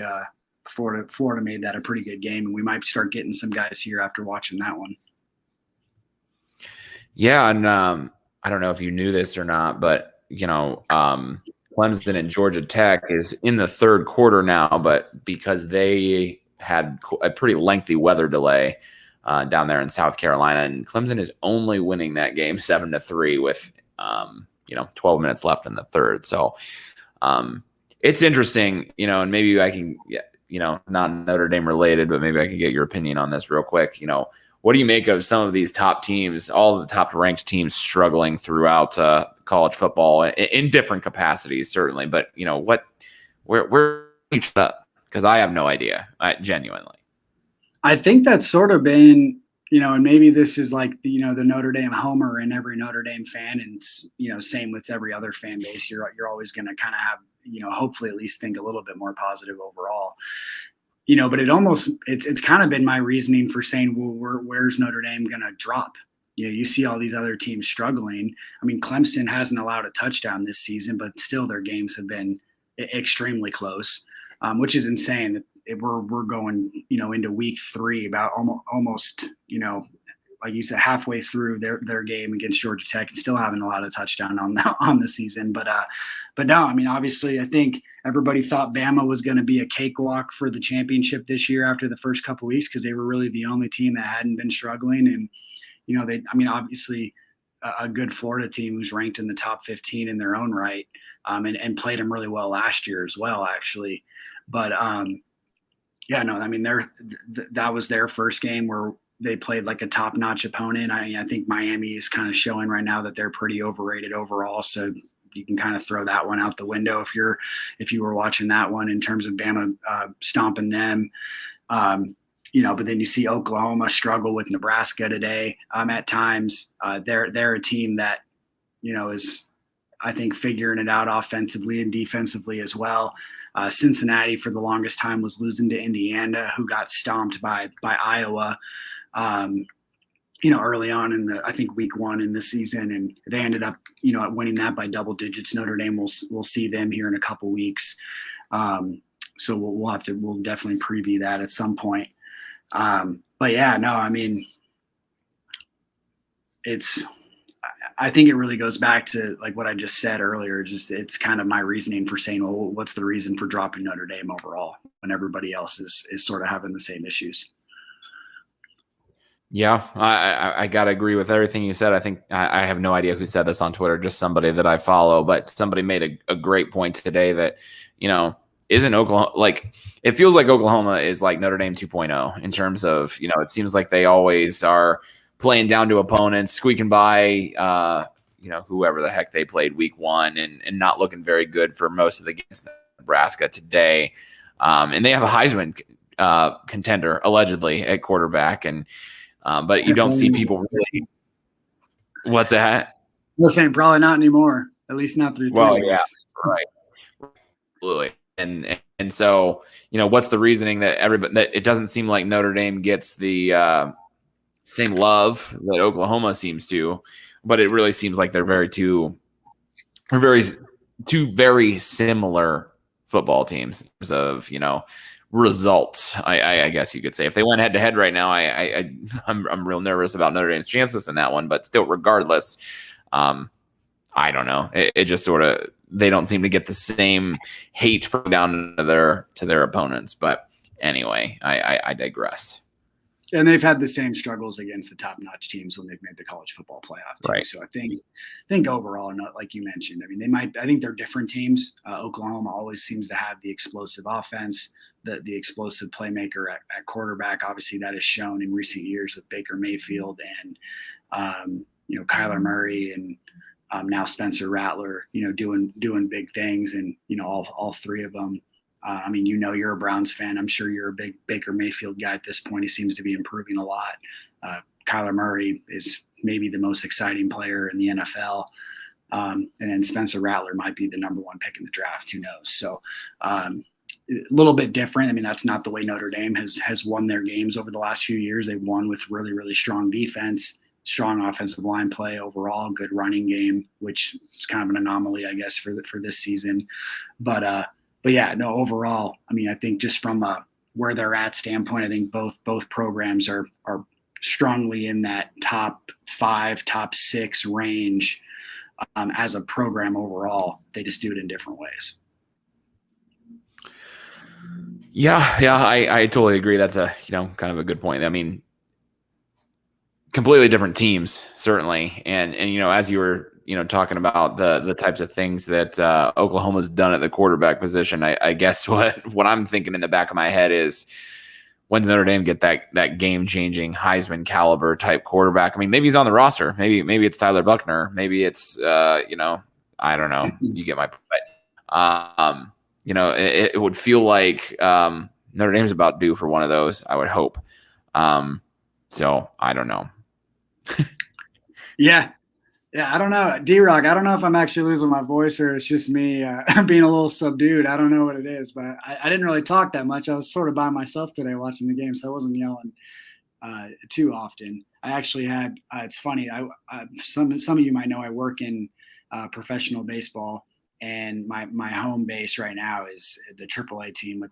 Florida made that a pretty good game, and we might start getting some guys here after watching that one. Yeah, and I don't know if you knew this or not, but Clemson and Georgia Tech is in the third quarter now, but because they had a pretty lengthy weather delay down there in South Carolina, and Clemson is only winning that game 7-3 with 12 minutes left in the third. So it's interesting, and maybe I can not Notre Dame related, but maybe I can get your opinion on this real quick. What do you make of some of these top teams, all of the top ranked teams struggling throughout college football in different capacities, certainly, but where you up? Because I have no idea, genuinely. I think that's sort of been, and maybe this is like, the Notre Dame homer in every Notre Dame fan, and same with every other fan base. You're always going to kind of have, hopefully at least think a little bit more positive overall. But it's kind of been my reasoning for saying, well, where's Notre Dame going to drop? You see all these other teams struggling. I mean, Clemson hasn't allowed a touchdown this season, but still their games have been extremely close, which is insane. That we're going, into week 3 about almost, like you said, halfway through their game against Georgia Tech and still having a lot of touchdown on the season. But no, I mean, obviously, I think everybody thought Bama was going to be a cakewalk for the championship this year after the first couple of weeks because they were really the only team that hadn't been struggling. And obviously, a good Florida team who's ranked in the top 15 in their own right, and played them really well last year as well, actually. But that was their first game where they played like a top-notch opponent. I think Miami is kind of showing right now that they're pretty overrated overall. So you can kind of throw that one out the window if you were watching that one in terms of Bama stomping them. But then you see Oklahoma struggle with Nebraska today. At times, they're a team that is, I think, figuring it out offensively and defensively as well. Cincinnati for the longest time was losing to Indiana, who got stomped by Iowa, early on in I think week 1 in the season, and they ended up, winning that by double digits. Notre Dame we'll see them here in a couple weeks. So we'll definitely preview that at some point. But yeah, no, I mean, I think it really goes back to like what I just said earlier. Just it's kind of my reasoning for saying, well, what's the reason for dropping Notre Dame overall when everybody else is sort of having the same issues? Yeah, I gotta agree with everything you said. I think I have no idea who said this on Twitter, just somebody that I follow, but somebody made a great point today that, isn't Oklahoma, like, it feels like Oklahoma is like Notre Dame 2.0 in terms of, it seems like they always are playing down to opponents, squeaking by, whoever the heck they played week 1 and not looking very good for most of the games Nebraska today. And they have a Heisman contender allegedly at quarterback, and but you don't see people really. What's that? We're saying probably not anymore, at least not through 3 years. Yeah, right. Absolutely. And so, what's the reasoning that it doesn't seem like Notre Dame gets the same love that Oklahoma seems to, but it really seems like they're two very similar football teams in terms of, results. I guess you could say if they went head to head right now, I'm real nervous about Notre Dame's chances in that one, but still, regardless, I don't know. It just sort of, they don't seem to get the same hate from down to their opponents. But anyway, I digress. And they've had the same struggles against the top-notch teams when they've made the college football playoff too. Right. So I think overall, like you mentioned, I mean, I think they're different teams. Oklahoma always seems to have the explosive offense, the explosive playmaker at quarterback. Obviously, that is shown in recent years with Baker Mayfield and Kyler Murray and now Spencer Rattler, doing big things, and all 3 of them. I mean, you're a Browns fan. I'm sure you're a big Baker Mayfield guy at this point. He seems to be improving a lot. Kyler Murray is maybe the most exciting player in the NFL. And then Spencer Rattler might be the number 1 pick in the draft. Who knows? So a little bit different. I mean, that's not the way Notre Dame has won their games over the last few years. They've won with really, really strong defense, strong offensive line play overall, good running game, which is kind of an anomaly, I guess, for this season. But yeah, no, overall, I mean, I think just from where they're at standpoint, I think both programs are strongly in that top 5, top 6 range as a program overall. They just do it in different ways. Yeah, I totally agree. That's a kind of a good point. I mean, completely different teams, certainly, and as you were talking about the types of things that Oklahoma's done at the quarterback position, I guess what I'm thinking in the back of my head is, when's Notre Dame get that game-changing Heisman caliber type quarterback? I mean, maybe he's on the roster. Maybe it's Tyler Buchner. Maybe it's I don't know. You get my point. It would feel like Notre Dame's about due for one of those, I would hope. So I don't know. Yeah, I don't know. D-Rock, I don't know if I'm actually losing my voice or it's just me being a little subdued. I don't know what it is, but I didn't really talk that much. I was sort of by myself today watching the game, so I wasn't yelling too often. I actually had it's funny. Some of you might know I work in professional baseball, and my home base right now is the AAA team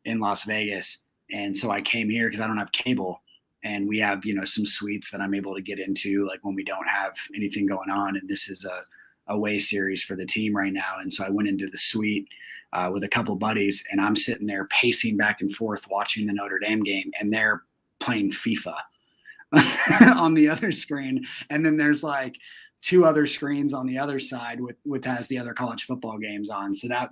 in Las Vegas. And so I came here because I don't have cable. and we have, some suites that I'm able to get into, like when we don't have anything going on. And this is a away series for the team right now. And so I went into the suite with a couple buddies, and I'm sitting there pacing back and forth watching the Notre Dame game, and they're playing FIFA on the other screen. And then there's like two other screens on the other side with has the other college football games on. So that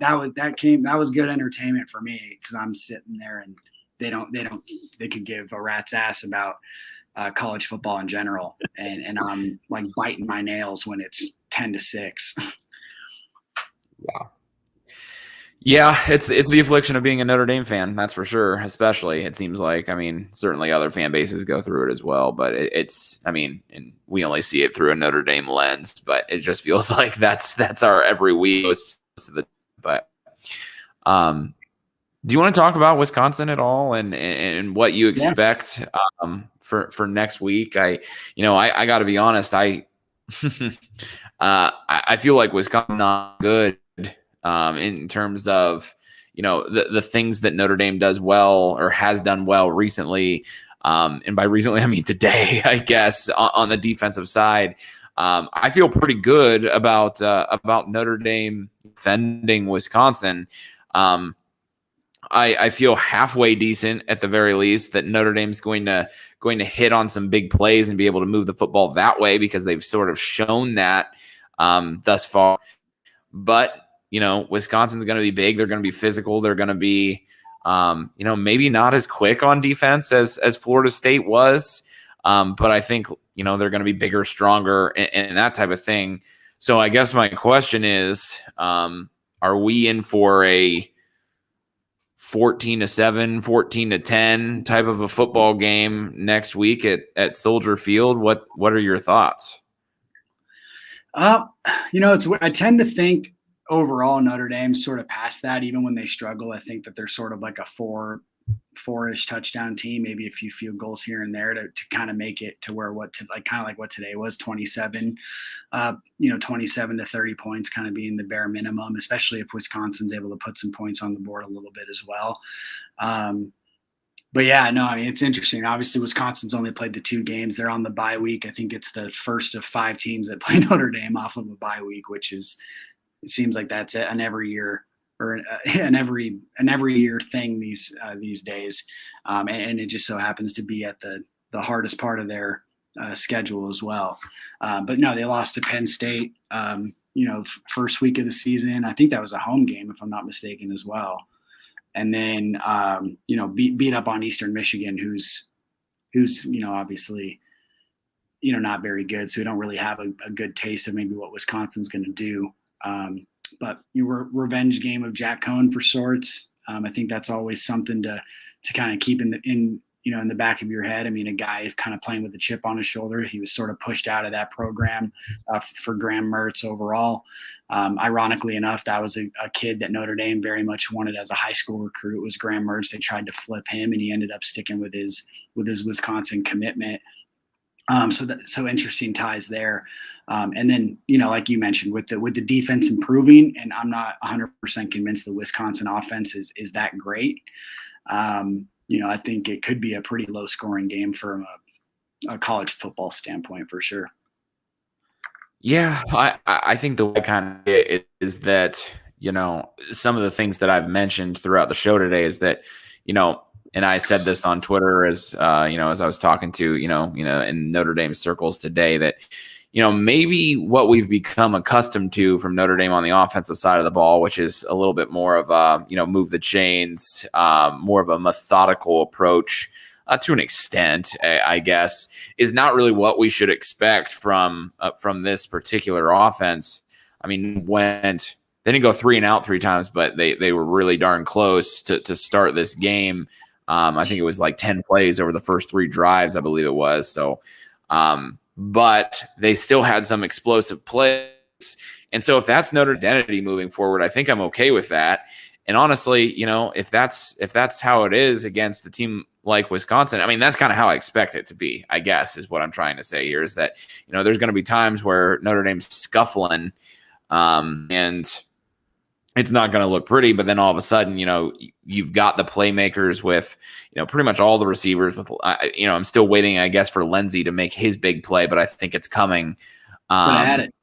was good entertainment for me, because I'm sitting there and they could give a rat's ass about college football in general, and I'm like biting my nails when it's 10-6. Wow. Yeah, it's the affliction of being a Notre Dame fan, that's for sure. Especially, it seems like, I mean, certainly other fan bases go through it as well, but and we only see it through a Notre Dame lens, but it just feels like that's our every week. But do you want to talk about Wisconsin at all, and what you expect for next week? I got to be honest, I feel like Wisconsin not good. In terms of, the things that Notre Dame does well or has done well recently. And by recently, I mean today, I guess, on the defensive side. I feel pretty good about Notre Dame defending Wisconsin. I feel halfway decent at the very least that Notre Dame's going to hit on some big plays and be able to move the football that way, because they've sort of shown that thus far. But Wisconsin's going to be big. They're going to be physical. They're going to be, maybe not as quick on defense as Florida State was. But I think, they're going to be bigger, stronger, and that type of thing. So I guess my question is, are we in for a 14-7, 14-10 type of a football game next week at Soldier Field? What are your thoughts? I tend to think overall Notre Dame's sort of past that. Even when they struggle, I think that they're sort of like a four-ish touchdown team, maybe a few field goals here and there to kind of make it to where what today was 27, 27 to 30 points kind of being the bare minimum, especially if Wisconsin's able to put some points on the board a little bit as well. But yeah, no, I mean, it's interesting. Obviously, Wisconsin's only played the 2 games. They're on the bye week. I think it's the first of 5 teams that play Notre Dame off of a bye week, which is, it seems like that's an every year or an every year thing these days, and it just so happens to be at the hardest part of their schedule as well. But no, they lost to Penn State. First week of the season. I think that was a home game, if I'm not mistaken, as well. And then beat up on Eastern Michigan, who's obviously not very good, so we don't really have a good taste of maybe what Wisconsin's going to do. But you were revenge game of Jack Cohn for sorts. I think that's always something to kind of keep in the back of your head. I mean, a guy kind of playing with a chip on his shoulder. He was sort of pushed out of that program for Graham Mertz overall. Ironically enough, that was a kid that Notre Dame very much wanted as a high school recruit, was Graham Mertz. They tried to flip him, and he ended up sticking with his Wisconsin commitment. So interesting ties there. And then, like you mentioned, with the defense improving, and I'm not 100% convinced the Wisconsin offense is that great. I think it could be a pretty low scoring game from a college football standpoint for sure. Yeah, I think the way kind of it is that, some of the things that I've mentioned throughout the show today is that, and I said this on Twitter as as I was talking to, in Notre Dame circles today, that, maybe what we've become accustomed to from Notre Dame on the offensive side of the ball, which is a little bit more of a, move the chains, more of a methodical approach to an extent, I guess, is not really what we should expect from this particular offense. I mean, they didn't go 3 and out 3 times, but they were really darn close to start this game. I think it was like 10 plays over the first 3 drives, I believe it was. So, but they still had some explosive plays. And so if that's Notre Dame's identity moving forward, I think I'm okay with that. And honestly, if that's how it is against a team like Wisconsin, I mean, that's kind of how I expect it to be, I guess, is what I'm trying to say here, is that, there's going to be times where Notre Dame's scuffling, and it's not going to look pretty. But then all of a sudden, you've got the playmakers with, pretty much all the receivers with, I'm still waiting, I guess, for Lindsey to make his big play, but I think it's coming. But I had it.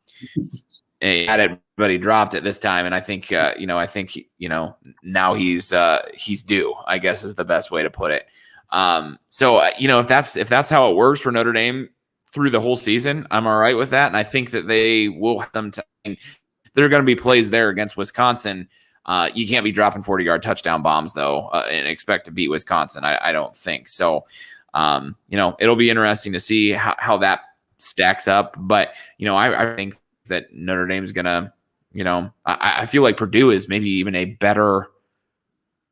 He had it, but he dropped it this time. And I think, now he's due, I guess is the best way to put it. If that's how it works for Notre Dame through the whole season, I'm all right with that. And I think that they will have them. There are going to be plays there against Wisconsin. You can't be dropping 40-yard touchdown bombs though, and expect to beat Wisconsin. I don't think so. It'll be interesting to see how that stacks up. But, I think that Notre Dame's going to, I feel like Purdue is maybe even a better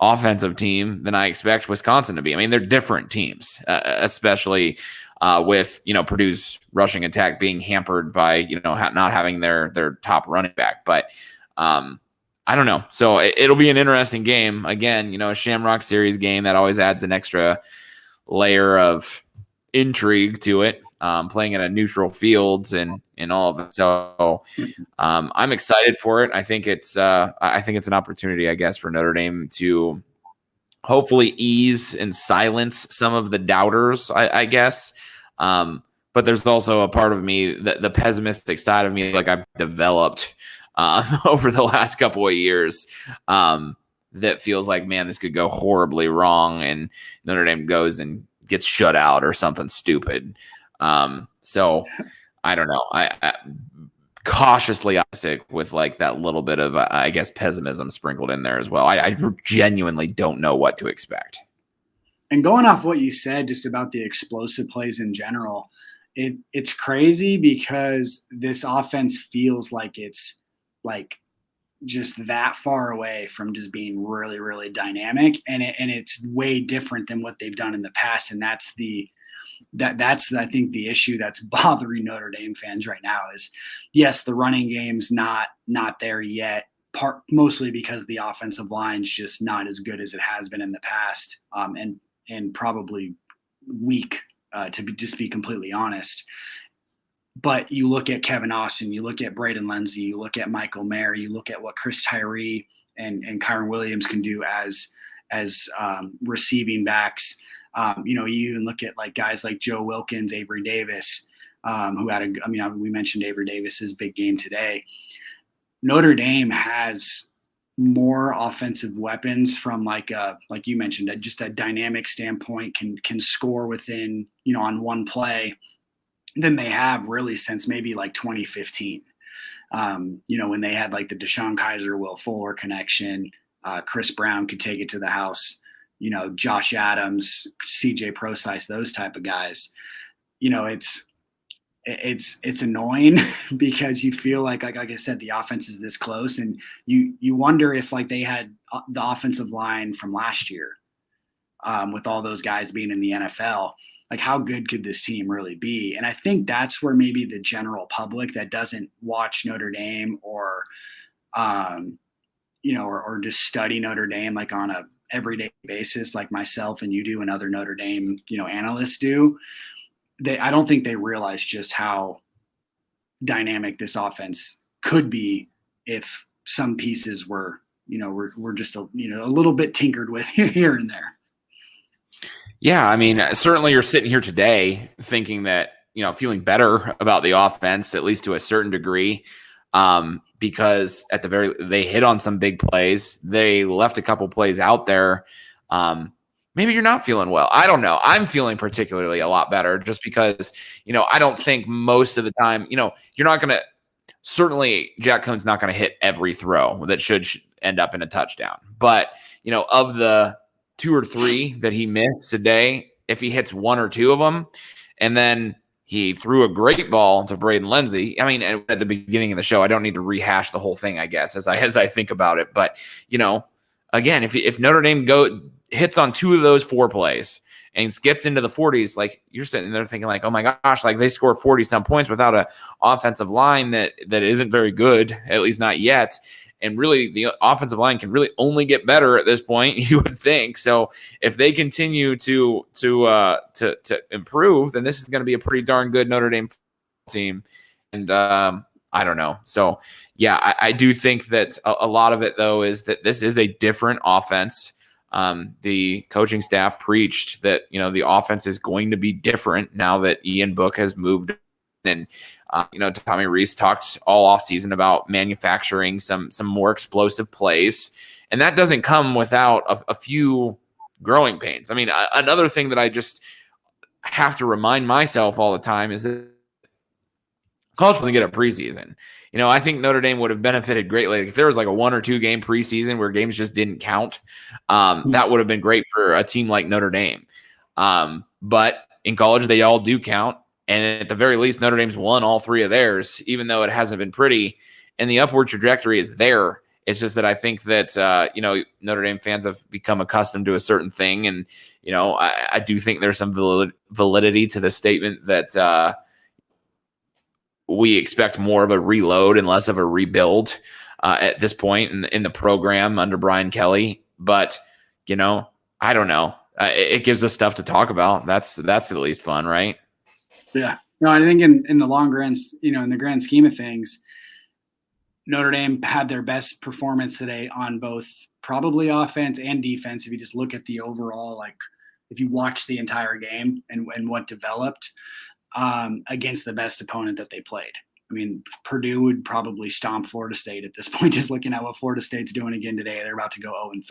offensive team than I expect Wisconsin to be. I mean, they're different teams, especially with, Purdue's rushing attack being hampered by, not having their top running back. But I don't know. So it'll be an interesting game. Again, a Shamrock Series game that always adds an extra layer of intrigue to it, playing at a neutral fields and all of it. So I'm excited for it. I think it's an opportunity, I guess, for Notre Dame to hopefully ease and silence some of the doubters, I guess. But there's also a part of me, the pessimistic side of me, like I've developed over the last couple of years, that feels like, man, this could go horribly wrong, and Notre Dame goes and gets shut out or something stupid. So I don't know. I cautiously optimistic with like that little bit of, I guess, pessimism sprinkled in there as well. I genuinely don't know what to expect. And going off what you said just about the explosive plays in general, it's crazy because this offense feels like it's like just that far away from just being really, really dynamic. And it's way different than what they've done in the past. And that's I think the issue that's bothering Notre Dame fans right now is, yes, the running game's not there yet, mostly because the offensive line's just not as good as it has been in the past, and probably weak, to be completely honest. But you look at Kevin Austin, you look at Braden Lindsey, you look at Michael Mayer, you look at what Chris Tyree and Kyron Williams can do as receiving backs. You even look at like guys like Joe Wilkins, Avery Davis, we mentioned Avery Davis's big game today. Notre Dame has more offensive weapons from like you mentioned, just a dynamic standpoint, can score within, on one play than they have really since maybe like 2015. When they had like the Deshaun Kaiser, Will Fuller connection, Chris Brown could take it to the house, Josh Adams, CJ Procise, those type of guys. It's annoying because you feel like I said, the offense is this close, and you wonder if like they had the offensive line from last year, with all those guys being in the NFL, like how good could this team really be? And I think that's where maybe the general public that doesn't watch Notre Dame or just study Notre Dame like on a everyday basis, like myself and you do and other Notre Dame, analysts do, I don't think they realize just how dynamic this offense could be if some pieces were just a little bit tinkered with here and there. Yeah, I mean, certainly you're sitting here today thinking that, feeling better about the offense, at least to a certain degree, because they hit on some big plays. They left a couple plays out there. Maybe you're not feeling well. I don't know. I'm feeling particularly a lot better just because, I don't think most of the time, you're not going to, certainly Jack Cohn's not going to hit every throw that should end up in a touchdown. But, of the 2 or 3 that he missed today, if he hits 1 or 2 of them, and then he threw a great ball to Braden Lindsey. I mean, at the beginning of the show, I don't need to rehash the whole thing, I guess, as I think about it. But, again, if Notre Dame hits on 2 of those 4 plays and gets into the 40s, like you're sitting there thinking like, oh my gosh, like they score 40-some points without an offensive line that isn't very good, at least not yet. And really, the offensive line can really only get better at this point, you would think. So if they continue to improve, then this is going to be a pretty darn good Notre Dame team. And I don't know. So yeah, I do think that a lot of it though is that this is a different offense. The coaching staff preached that, the offense is going to be different now that Ian Book has moved. And, Tommy Rees talked all off season about manufacturing some more explosive plays. And that doesn't come without a few growing pains. I mean, another thing that I just have to remind myself all the time is that college doesn't get a preseason. I think Notre Dame would have benefited greatly if there was like a 1 or 2 game preseason where games just didn't count. That would have been great for a team like Notre Dame. But in college, they all do count. And at the very least, Notre Dame's won all 3 of theirs, even though it hasn't been pretty. And the upward trajectory is there. It's just that I think that, Notre Dame fans have become accustomed to a certain thing. And, I do think there's some validity to the statement that we expect more of a reload and less of a rebuild at this point in the program under Brian Kelly. But, I don't know. It gives us stuff to talk about. That's at least fun, right? Yeah. No, I think in the long run, in the grand scheme of things, Notre Dame had their best performance today on both probably offense and defense. If you just look at the overall, if you watch the entire game and what developed against the best opponent that they played. I mean, Purdue would probably stomp Florida State at this point, just looking at what Florida State's doing again today. They're about to go 0-3.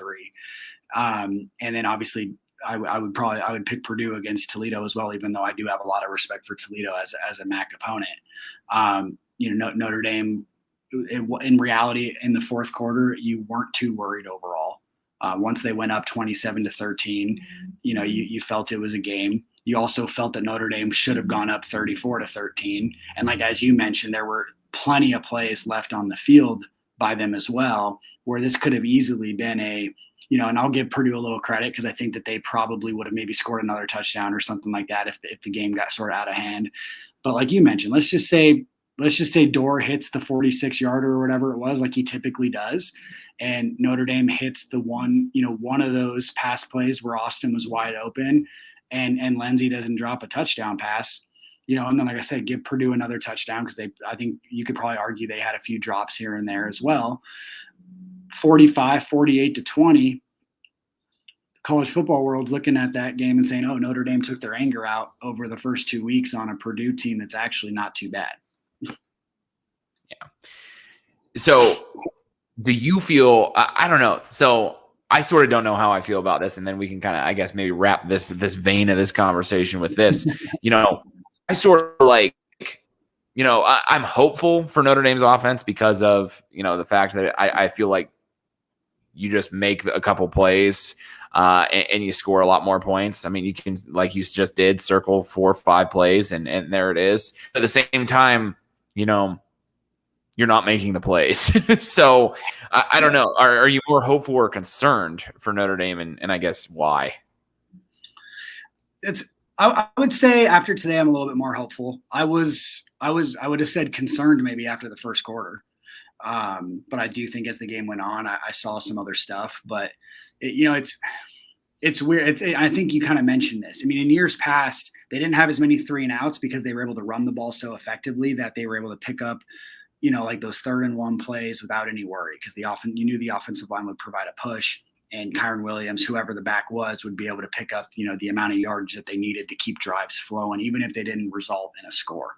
And then obviously I would pick Purdue against Toledo as well, even though I do have a lot of respect for Toledo as a MAC opponent. Notre Dame, in reality, in the fourth quarter, you weren't too worried overall. Once they went up 27-13, you felt it was a game. You also felt that Notre Dame should have gone up 34-13. And as you mentioned, there were plenty of plays left on the field by them as well, where this could have easily been and I'll give Purdue a little credit because I think that they probably would have maybe scored another touchdown or something like that if the game got sort of out of hand. But like you mentioned, let's just say Dorr hits the 46-yarder or whatever it was, like he typically does, and Notre Dame hits the one of those pass plays where Austin was wide open, and Lindsey doesn't drop a touchdown pass, and then like I said, give Purdue another touchdown because I think you could probably argue they had a few drops here and there as well. 48-20. College football world's looking at that game and saying, "Oh, Notre Dame took their anger out over the first 2 weeks on a Purdue team that's actually not too bad." Yeah. So do you feel, I don't know. So I sort of don't know how I feel about this. And then we can kind of, I guess, maybe wrap this vein of this conversation with this. I sort of I'm hopeful for Notre Dame's offense because of, the fact that I feel like you just make a couple plays and you score a lot more points. I mean, you can, like you just did, circle 4 or 5 plays and there it is. At the same time, you're not making the plays. So I don't know. Are you more hopeful or concerned for Notre Dame? And I guess why? I would say after today, I'm a little bit more hopeful. I would have said concerned maybe after the first quarter. But I do think as the game went on, I saw some other stuff, but it's weird. I think you kind of mentioned this. I mean, in years past, they didn't have as many 3-and-outs because they were able to run the ball so effectively that they were able to pick up, those 3rd-and-1 plays without any worry because you knew the offensive line would provide a push. And Kyron Williams, whoever the back was, would be able to pick up, the amount of yardage that they needed to keep drives flowing, even if they didn't result in a score.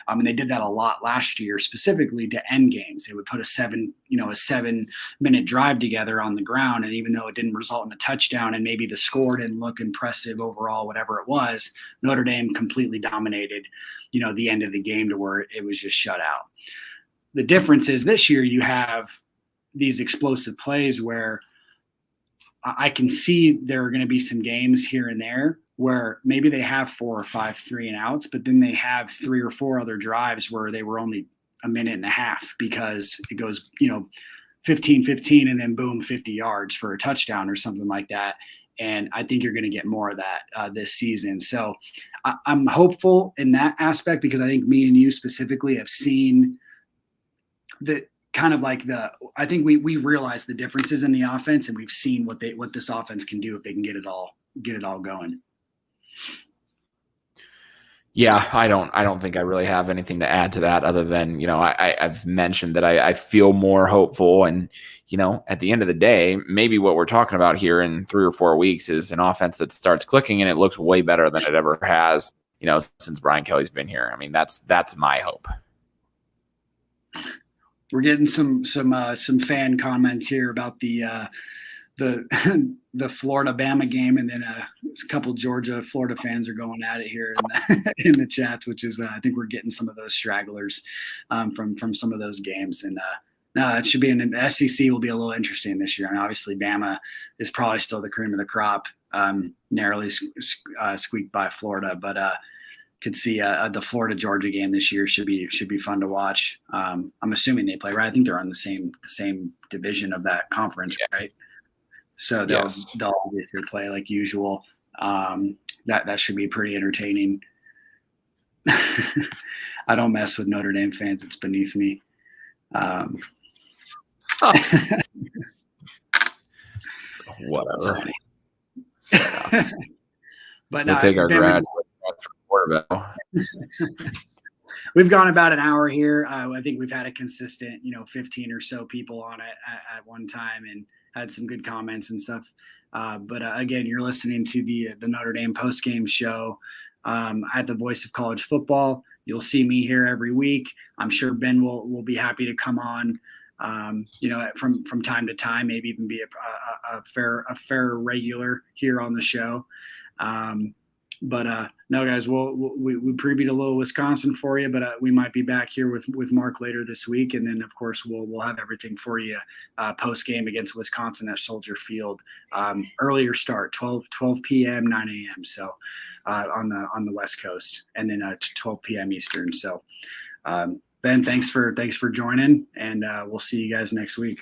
And they did that a lot last year, specifically to end games. They would put a 7-minute drive together on the ground, and even though it didn't result in a touchdown and maybe the score didn't look impressive overall, whatever it was, Notre Dame completely dominated, the end of the game to where it was just shut out. The difference is this year you have these explosive plays where I can see there are going to be some games here and there where maybe they have 4 or 5 3-and-outs, but then they have 3 or 4 other drives where they were only a minute and a half because it goes, 15-15 and then boom, 50 yards for a touchdown or something like that. And I think you're going to get more of that this season. So I'm hopeful in that aspect because I think me and you specifically have seen that kind of I think we realize the differences in the offense, and we've seen what this offense can do if they can get it all going. Yeah, I don't think I really have anything to add to that other than, I've mentioned that I feel more hopeful. And, at the end of the day, maybe what we're talking about here in 3 or 4 weeks is an offense that starts clicking and it looks way better than it ever has, since Brian Kelly's been here. I mean, that's my hope. We're getting some fan comments here about the the Florida Bama game, and then a couple Georgia Florida fans are going at it here in the chats, which is I think we're getting some of those stragglers from some of those games. And no, it should be an SEC will be a little interesting this year. I mean, obviously Bama is probably still the cream of the crop, narrowly squeaked by Florida, but could see the Florida Georgia game this year should be fun to watch. I'm assuming they play right. I think they're on the same division of that conference, right? So they'll obviously play like usual. That should be pretty entertaining. I don't mess with Notre Dame fans; it's beneath me. Whatever. But we'll take our graduate quarterback. We've gone about an hour here. I think we've had a consistent, 15 or so people on it at one time, and had some good comments and stuff. But again, you're listening to the Notre Dame postgame show at the Voice of College Football. You'll see me here every week. I'm sure Ben will be happy to come on, from time to time, maybe even be a fair regular here on the show. But no, guys, we previewed a little Wisconsin for you, but we might be back here with Mark later this week, and then of course we'll have everything for you post game against Wisconsin at Soldier Field. Earlier start, 12 p.m., 9 a.m. So on the West Coast, and then 12 p.m. Eastern. So Ben, thanks for joining, and we'll see you guys next week.